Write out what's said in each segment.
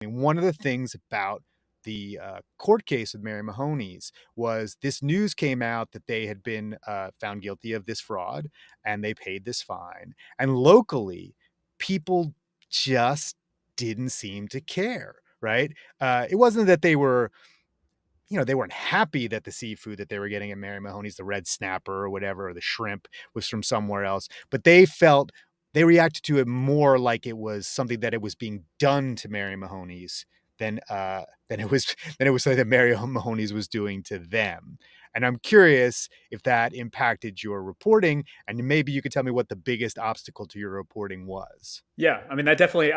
mean, one of the things about the court case with Mary Mahoney's was this news came out that they had been found guilty of this fraud and they paid this fine. And locally, people just didn't seem to care, right? It wasn't that they were, they weren't happy that the seafood that they were getting at Mary Mahoney's, the red snapper or whatever, or the shrimp was from somewhere else, but they reacted to it more like it was something that it was being done to Mary Mahoney's than it was something that Mary Mahoney's was doing to them. And I'm curious if that impacted your reporting, and maybe you could tell me what the biggest obstacle to your reporting was. Yeah, I mean that definitely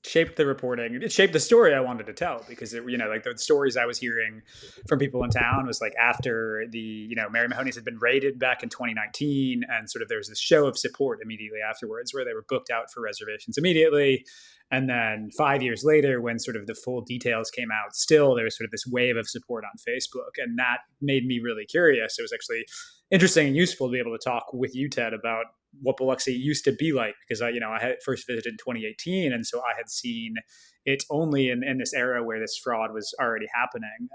shaped the reporting. It shaped the story I wanted to tell because like the stories I was hearing from people in town was like after the Mary Mahoney's had been raided back in 2019, and sort of there was this show of support immediately afterwards where they were booked out for reservations immediately, and then 5 years later, when sort of the full details came out, still there was sort of this wave of support on Facebook, and that made me really curious. It was actually interesting and useful to be able to talk with you, Ted, about what Biloxi used to be like, because I had first visited in 2018, and so I had seen it only in this era where this fraud was already happening.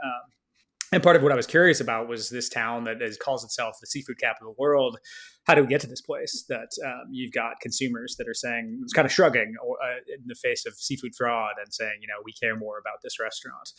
And part of what I was curious about was this town that calls itself the seafood capital of the world. How do we get to this place that you've got consumers that are saying, it's kind of shrugging in the face of seafood fraud and saying, we care more about this restaurant.